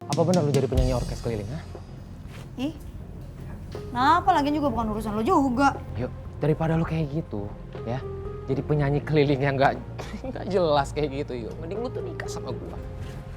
Apa benar lu jadi penyanyi orkes keliling, ha? Ih, kenapa lagi juga bukan urusan lo juga. Yuk, daripada lu kayak gitu, ya. Jadi penyanyi keliling yang nggak jelas kayak gitu, yuk. Mending lu tuh nikah sama gua.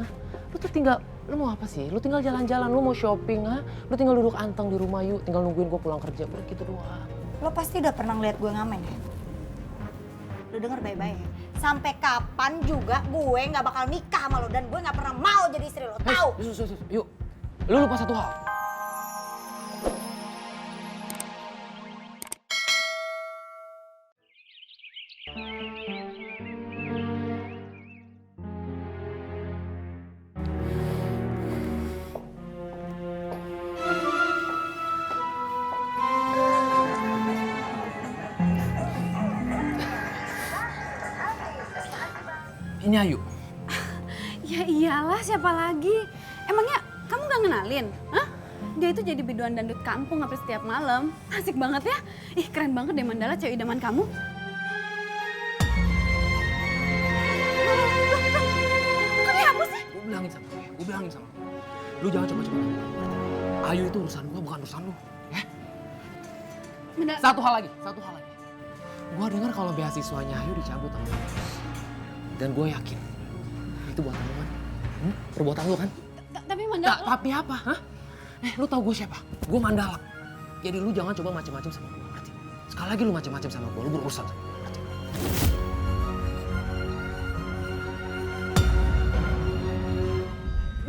Hah? Lu tuh tinggal, lu mau apa sih? Lu tinggal jalan-jalan, lu mau shopping, ha? Lu tinggal duduk anteng di rumah yuk, tinggal nungguin gua pulang kerja, udah gitu doang. Lo pasti udah pernah ngeliat gue ngamen ya? Lo denger baik-baik ya. Sampai kapan juga gue gak bakal nikah sama lo dan gue gak pernah mau jadi istri lo, tahu? Yuk, lu lupa satu hal. Ini Ayu. Ya iyalah, siapa lagi? Emangnya kamu gak ngenalin? Hah? Dia itu jadi biduan dangdut kampung hampir setiap malam. Asik banget ya. Ih, keren banget deh Mandala, cewek idaman kamu. Kok dihapus sih? Gue bilangin sama lu. Lu jangan coba-coba. Ayu itu urusan gua, bukan urusan lu. Ya? Mandala, Satu hal lagi. Gua dengar kalau beasiswanya Ayu dicabut sama kampus. Dan gue yakin itu buatan lu kan? Perbuatan lu kan? tapi Mandala... Tapi apa? Hah? Lu tau gue siapa? Gue Mandala. Jadi lu jangan coba macem-macem sama gue, ngerti? Sekali lagi lu macem-macem sama gue, lu berurusan sama gue, ngerti?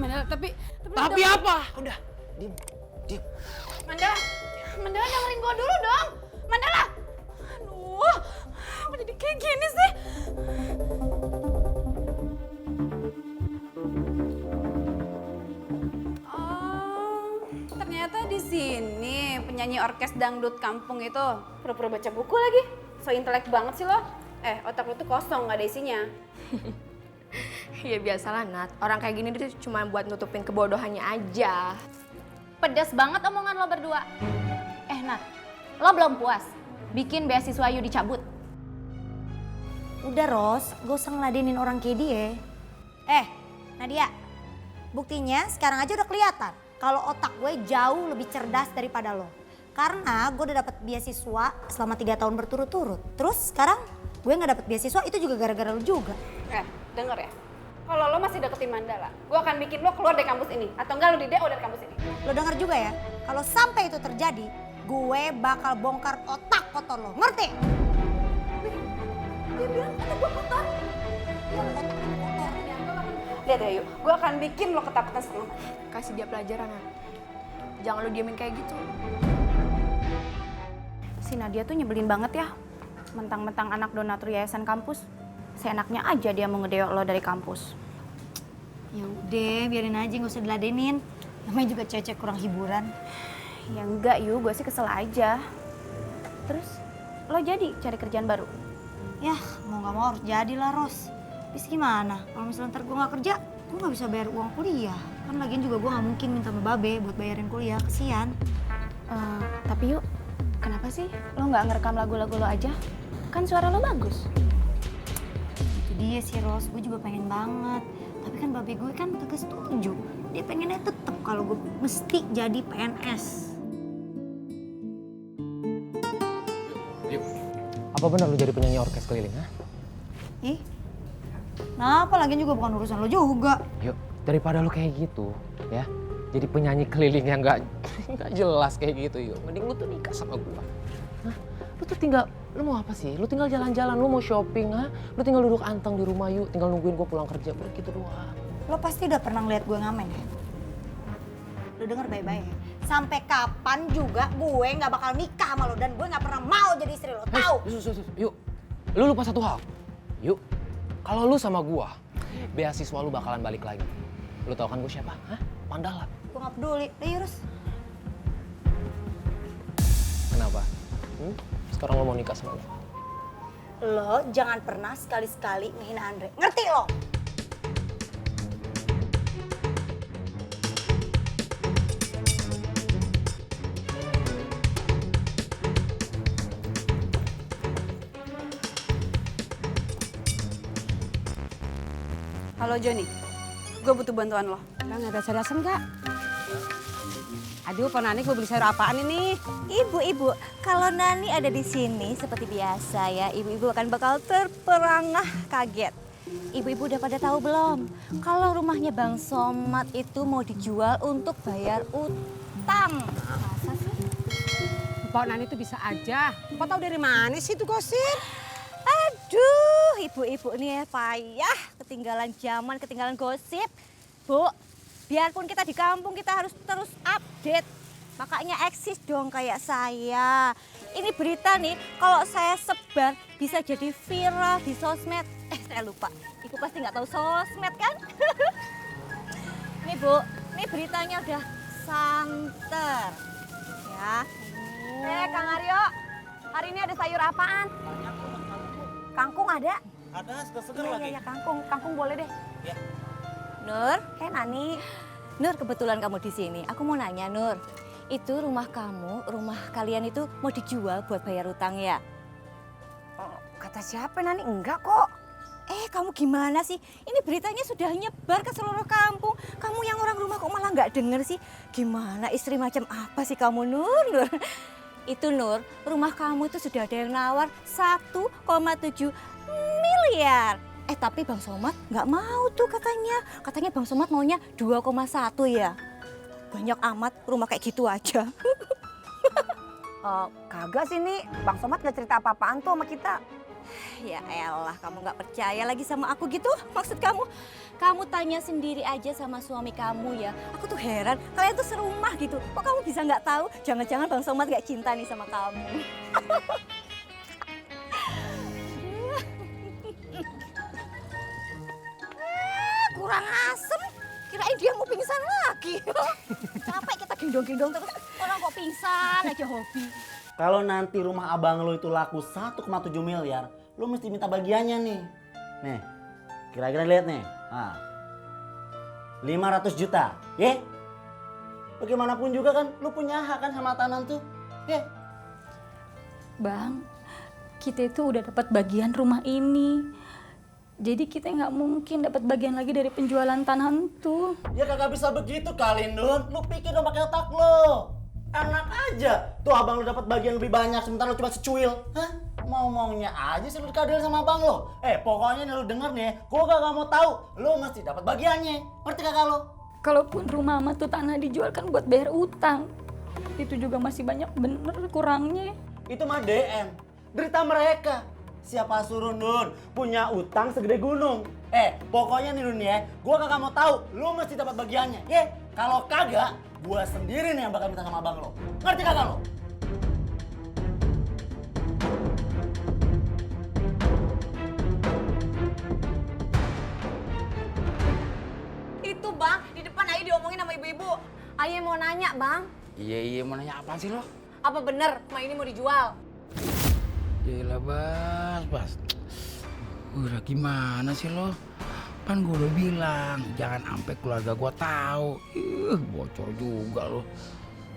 Mandala, tapi Tapi apa? Udah, diem. Mandala, Mandala dengerin gua dulu dong. Mandala. Aduh, apa jadi kayak gini sih? Oh, ternyata di sini penyanyi orkes dangdut kampung itu pura-pura baca buku lagi. So intelek banget sih lo. Otak lo tuh kosong, nggak ada isinya. Ya biasalah Nat, orang kayak gini tuh cuma buat nutupin kebodohannya aja. Pedas banget omongan lo berdua. Nat, lo belum puas bikin beasiswa Ayu dicabut? Udah Ros, gak usah ngeladenin orang kayak dia. Nadia, buktinya sekarang aja udah kelihatan kalau otak gue jauh lebih cerdas daripada lo. Karena gue udah dapet beasiswa selama 3 tahun berturut-turut. Terus sekarang gue gak dapet beasiswa itu juga gara-gara lo juga. Denger ya. Kalau lo masih deketin Mandala, gue akan bikin lo keluar dari kampus ini. Atau enggak lo di-DO dari kampus ini. Lo denger juga ya, kalau sampai itu terjadi, gue bakal bongkar otak kotor lo. Ngerti? Dia bilang kata gue kotor. Lihat ya yuk, gue akan bikin lo ketakutan setengah mati. Kasih dia pelajaran Nat. Jangan lo diemin kayak gitu. Si Nadia tuh nyebelin banget ya. Mentang-mentang anak donatur yayasan kampus. Seenaknya aja dia mau ngedeok lo dari kampus. Ya udah, biarin aja, gak usah diladenin. Namanya juga cewek kurang hiburan. Ya enggak Yu, gue sih kesel aja. Terus lo jadi cari kerjaan baru? Ya, mau gak mau harus jadilah, Ros. Terus gimana? Kalau misalnya ntar gue gak kerja, gue gak bisa bayar uang kuliah. Kan lagian juga gue gak mungkin minta sama Babe buat bayarin kuliah, kesian. Tapi Yu, kenapa sih lo nggak ngerekam lagu-lagu lo aja? Kan suara lo bagus. Itu dia sih, Ros. Gue juga pengen banget. Tapi kan Babe gue kan kagak setuju. Dia pengennya tetep kalau gue mesti jadi PNS. Yuk, apa benar lu jadi penyanyi orkes keliling, ha? Ih, kenapa lagian juga bukan urusan lo juga. Yuk, daripada lu kayak gitu, ya. Jadi penyanyi keliling yang nggak jelas kayak gitu, yuk. Mending lu tuh nikah sama gua. Hah? Lu tuh tinggal, lu mau apa sih? Lu tinggal jalan-jalan, lu mau shopping, ha? Lu tinggal duduk anteng di rumah yuk, tinggal nungguin gua pulang kerja, udah gitu doang. Lo pasti udah pernah ngeliat gue ngamen ya? Lo denger baik-baik ya. Sampai kapan juga gue gak bakal nikah sama lo dan gue gak pernah mau jadi istri lo, tahu? Yuk, lu lupa satu hal. Yuk, kalau lu sama gua, beasiswa lu bakalan balik lagi. Lu tau kan gua siapa? Hah? Mandala. Gue gak peduli, udah yurus. Kenapa? Sekarang lo mau nikah sama gua? Lo jangan pernah sekali-sekali ngehina Andre, ngerti lo? Halo Joni, gue butuh bantuan lo. Bang, ada sayur asem nggak? Aduh, Pak Nani mau beli sayur apaan ini? Ibu, kalau Nani ada di sini seperti biasa ya, ibu-ibu akan bakal terperangah kaget. Ibu-ibu udah pada tahu belum? Kalau rumahnya Bang Somad itu mau dijual untuk bayar utang. Masa sih? Pak Nani tuh bisa aja. Pak tahu dari mana sih itu gosip? Aduh, ibu-ibu nih ya payah. Ketinggalan zaman, ketinggalan gosip. Bu, biarpun kita di kampung kita harus terus update. Makanya eksis dong kayak saya. Ini berita nih, kalau saya sebar bisa jadi viral di sosmed. Saya lupa, Ibu pasti nggak tahu sosmed kan? Nih Bu, ini beritanya udah santer. Ya. Kang Aryo, hari ini ada sayur apaan? Kangkung ada? Ada, seger-seger Iya, lagi. iya, kangkung boleh deh. Ya. Nur, Nani. Nur, kebetulan kamu di sini. Aku mau nanya, Nur. Itu rumah kamu, rumah kalian itu mau dijual buat bayar utang ya? Kata siapa Nani? Enggak kok. Kamu gimana sih? Ini beritanya sudah nyebar ke seluruh kampung. Kamu yang orang rumah kok malah nggak denger sih? Gimana istri macam apa sih kamu, Nur? Nur. Itu Nur, rumah kamu itu sudah ada yang nawar 1,7 miliar. Tapi Bang Somad nggak mau tuh katanya. Katanya Bang Somad maunya 2,1 ya. Banyak amat rumah kayak gitu aja. Kagak sih nih, Bang Somad gak cerita apa-apaan tuh sama kita. Ya elah, kamu nggak percaya lagi sama aku gitu? Maksud kamu? Kamu tanya sendiri aja sama suami kamu ya. Aku tuh heran, kalian tuh serumah gitu. Kok kamu bisa nggak tahu? Jangan-jangan Bang Somad nggak cinta nih sama kamu. Kurang asem. Kirain dia mau pingsan lagi. Capek kita gendong-gendong terus. Orang kok pingsan aja hobi. Kalau nanti rumah abang lo itu laku 1,7 miliar, lo mesti minta bagiannya nih. Nih, kira-kira lihat nih. Nah, 500 juta, ya? Bagaimanapun juga kan, lo punya hak kan sama tanah tuh, ya? Bang, kita itu udah dapat bagian rumah ini. Jadi kita nggak mungkin dapat bagian lagi dari penjualan tanah itu. Ya kagak bisa begitu kali, Nun. Lo pikir dong pakai otak lo. Enak aja. Tuh abang lo dapat bagian lebih banyak, sementara lo cuma secuil. Hah? Mau-maunya aja sih lo dikadil sama abang lo. Pokoknya nih lo denger nih, gue gak mau tahu. Lo mesti dapat bagiannya. Ngerti kagak lo? Kalaupun rumah sama tuh tanah dijual kan buat bayar utang. Itu juga masih banyak bener kurangnya. Itu mah DM. Derita mereka. Siapa suruh Nun punya utang segede gunung. Pokoknya nih Nun ya, gue kagak mau tahu. Lo mesti dapat bagiannya. Kalau kagak, gue sendiri nih yang bakal minta sama abang lo. Ngerti kagak lo? Itu Bang, di depan Ayu diomongin sama ibu-ibu. Ayu mau nanya Bang, Iya, mau nanya apaan sih lo? apa bener rumah ini mau dijual? Yalah Bas. Udah gimana sih lo? Kan gue udah bilang, jangan sampai keluarga gue tahu. Bocor juga lo.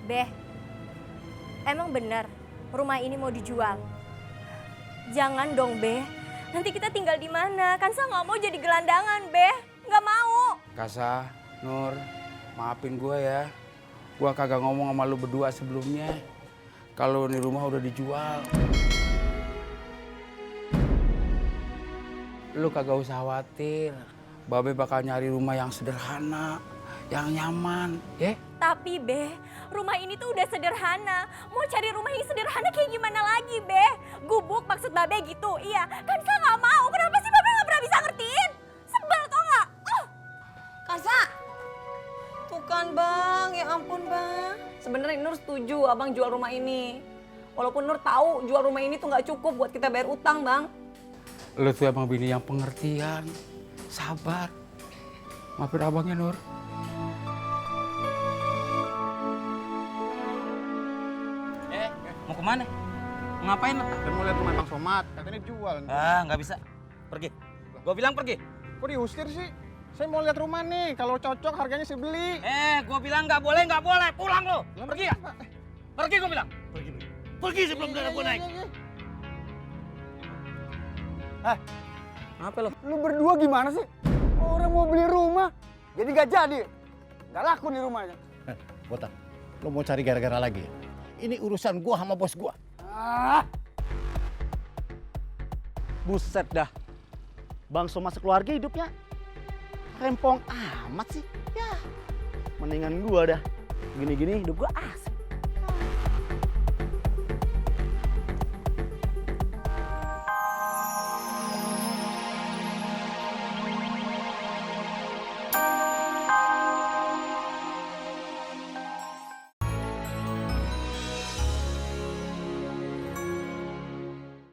Beh, emang bener rumah ini mau dijual? Jangan dong, Beh. Nanti kita tinggal di mana? Kan saya nggak mau jadi gelandangan, Beh. Nggak mau. Kasa, Nur, maafin gue ya. Gue kagak ngomong sama lu berdua sebelumnya. Kalau ini rumah udah dijual. Lu kagak usah khawatir. Babe bakal nyari rumah yang sederhana, yang nyaman, ya? Tapi, Beh, rumah ini tuh udah sederhana. Mau cari rumah yang sederhana kayak gimana lagi, Beh? Gubuk maksud Babe gitu? Iya, kan saya nggak mau. Kenapa sih Babe nggak pernah bisa ngertiin? Sebel tau nggak? Kasa, tuh kan Bang, ya ampun Bang. Sebenarnya Nur setuju abang jual rumah ini. Walaupun Nur tahu jual rumah ini tuh nggak cukup buat kita bayar utang Bang. Lu tuh emang bini yang pengertian, sabar. Maafin abangnya, Nur. Mau kemana? Ngapain lo? Dan mau lihat rumah Bang Somad, katanya dijual. Nggak bisa. Pergi. Gue bilang pergi. Kok diusir sih? Saya mau lihat rumah nih, kalau cocok harganya saya beli. Gue bilang nggapa boleh. Pulang lo. Pergi ya? Pergi gue bilang. Pergi sebelum darah gue naik. Apa lo? Lu berdua gimana sih? Orang mau beli rumah, Jadi gak jadi. Gak laku nih rumahnya. Botak, lo mau cari gara-gara lagi ya? Ini urusan gua sama bos gua. Buset dah. Bang Soma sekeluarga hidupnya rempong amat sih. Ya, mendingan gua dah. Gini-gini hidup gua asik.